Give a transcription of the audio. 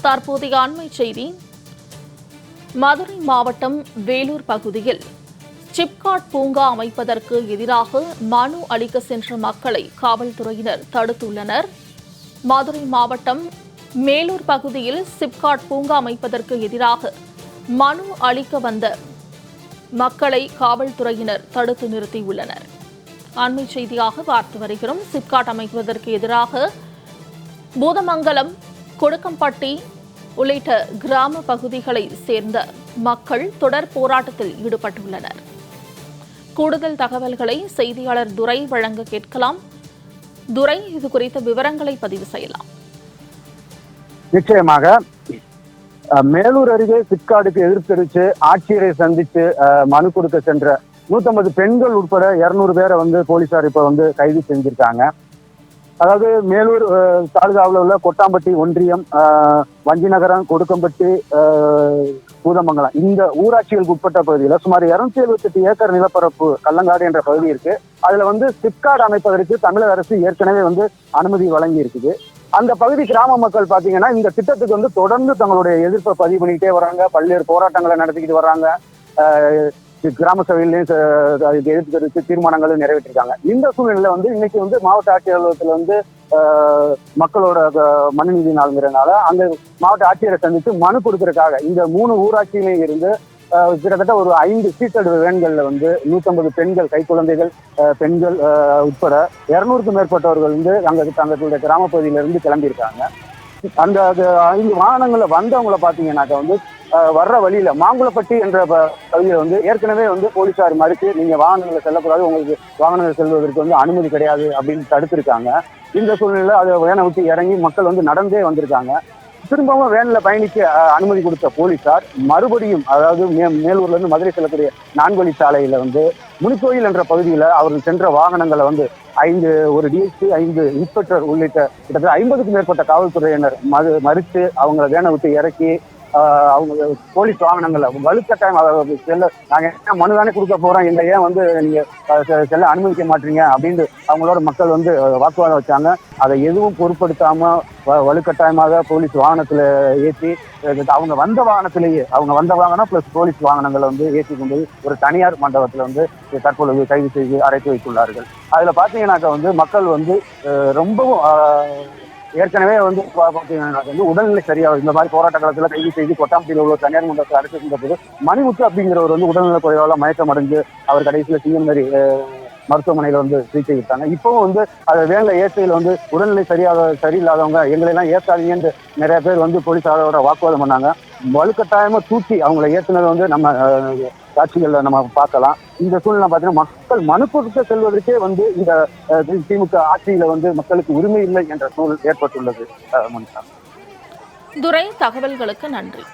தற்போதைய அண்மை செய்தி. மதுரை மாவட்டம் வேலூர் பகுதியில் சிப்காட் பூங்கா அமைப்பதற்கு எதிராக மனு அளிக்க சென்ற மக்களை காவல்துறையினர் தடுத்துள்ளனர். மதுரை மாவட்டம் மேலூர் பகுதியில் சிப்காட் பூங்கா அமைப்பதற்கு எதிராக மனு அளிக்க வந்த மக்களை காவல்துறையினர் தடுத்து நிறுத்தியுள்ளனர். அண்மை செய்தியாக பார்த்து வருகிறோம். சிப்காட் அமைப்பதற்கு எதிராக பூதமங்கலம், கொடுக்கம்பட்டி உள்ளிட்ட கிராம பகுதிகளை சேர்ந்த மக்கள் தொடர் போராட்டத்தில் ஈடுபட்டுள்ளனர். கூடுதல் தகவல்களை செய்தியாளர் துரை வழங்க கேட்கலாம். துரை, இது குறித்த விவரங்களை பதிவு செய்யலாம். நிச்சயமாக மேலூர் அருகே சிப்காடுக்கு எதிர்ப்பு தெரிவித்து ஆட்சியரை சந்தித்து மனு கொடுக்க சென்ற 150 பெண்கள் உட்பட 200 பேரை போலீசார் இப்ப கைது செஞ்சிருக்காங்க. அதாவது மேலூர் தாலுகாவில் உள்ள கொட்டாம்பட்டி ஒன்றியம், வஞ்சிநகரம், கொடுக்கம்பட்டி, பூதமங்கலம் இந்த ஊராட்சிகளுக்கு உட்பட்ட பகுதியில் சுமார் 278 ஏக்கர் நிலப்பரப்பு கல்லங்காடு என்ற பகுதி இருக்கு. அதுல சிப்காட் அமைப்பதற்கு தமிழக அரசு ஏற்கனவே அனுமதி வழங்கி இருக்குது. அந்த பகுதி கிராம மக்கள் பாத்தீங்கன்னா இந்த திட்டத்துக்கு தொடர்ந்து தங்களுடைய எதிர்ப்பை பதிவு பண்ணிக்கிட்டே வராங்க. பல்வேறு போராட்டங்களை நடத்திக்கிட்டு வர்றாங்க. கிராம சபையிலையும் எதிர்ப்பு தெரிவித்து தீர்மானங்களும் நிறைவேற்றிருக்காங்க. இந்த சூழ்நிலையில இன்னைக்கு மாவட்ட ஆட்சியர் அலுவலகத்துல மக்களோட மனு நீதி நாளுங்கிறதுனால அந்த மாவட்ட ஆட்சியரை சந்தித்து மனு கொடுக்கறதுக்காக இந்த 3 ஊராட்சியிலையும் இருந்து கிட்டத்தட்ட ஒரு 5 சீட்டடு வேன்கள்ல 150 பெண்கள், கை குழந்தைகள், பெண்கள் உட்பட 200க்கும் மேற்பட்டவர்கள் தங்களுடைய கிராம பகுதியில இருந்து கிளம்பியிருக்காங்க. அந்த 5 வாகனங்கள்ல வந்தவங்களை பாத்தீங்கன்னாக்க வர்ற வழியில மாங்குளப்பட்டி என்ற பகுதியில ஏற்கனவே போலீசார் மறுத்து நீங்க வாகனங்களை செல்லக்கூடாது, உங்களுக்கு வாகனங்கள் செல்வதற்கு அனுமதி கிடையாது அப்படின்னு தடுத்திருக்காங்க. இந்த சூழ்நிலையில அதை வேனை விட்டு இறங்கி மக்கள் நடந்தே வந்திருக்காங்க. திரும்பவும் வேன்ல பயணிக்க அனுமதி கொடுத்த போலீசார் மறுபடியும், அதாவது மேலூர்ல இருந்து மதுரை செல்லக்கூடிய 4 வழி சாலையில முனிக்கோயில் என்ற பகுதியில அவர்கள் சென்ற வாகனங்களை 1 டிஎஸ்பி, 5 இன்ஸ்பெக்டர் உள்ளிட்ட கிட்டத்தட்ட 50க்கும் மேற்பட்ட காவல்துறையினர் மறித்து அவங்களை வேனை விட்டு இறக்கி அவங்க போலீஸ் வாகனங்கள்ல வலுக்கட்டாயம் செல்ல, நாங்க என்ன மனு தானே கொடுக்க போறோம், எங்களை ஏன் நீங்க செல்ல அனுமதிக்க மாட்டீங்க அப்படின்னு அவங்களோட மக்கள் வாக்குவாதம் வச்சாங்க. அதை எதுவும் பொருட்படுத்தாம வலுக்கட்டாயமாக போலீஸ் வாகனத்துல ஏற்றி அவங்க வந்த வாகனம் பிளஸ் போலீஸ் வாகனங்களை ஏற்றி கொண்டு ஒரு தனியார் மண்டபத்துல தற்பொழுது கைது செய்து அடைத்து வைத்துள்ளார்கள். அதுல பாத்தீங்கன்னாக்க மக்கள் ரொம்பவும் ஏற்கனவே பாத்தீங்கன்னா உடல்நிலை சரியாக இந்த மாதிரி போராட்ட காலத்துல கைது செய்து கொட்டாம்பட்டியில் உள்ள தனியார் மண்டலத்தில் அடைத்து சென்ற போது மணிமுத்து அப்படிங்கிறவர் உடல்நல குறைவால மயக்கம் அடைஞ்சு அவர் கடைசியில சிஎம்ஆரி மருத்துவமனையில சிகிச்சை விட்டாங்க. இப்பவும் அதை வேலை ஏற்றையில் உடல்நிலை சரியில்லாதவங்க எங்களை எல்லாம் ஏற்றாதீங்கன்னு நிறைய பேர் போலீசாரோட வாக்குவாதம் பண்ணாங்க. வலுக்கட்டாயமா தூக்கி அவங்களை ஏற்றினதை நம்ம காட்சிகள்ல நம்ம பார்க்கலாம். இந்த சூழ்நிலை பார்த்தீங்கன்னா மக்கள் மனு கொடுக்க செல்வதற்கே இந்த திமுக ஆட்சியில மக்களுக்கு உரிமை இல்லை என்ற சூழல் ஏற்பட்டுள்ளது. துரை, தகவல்களுக்கு நன்றி.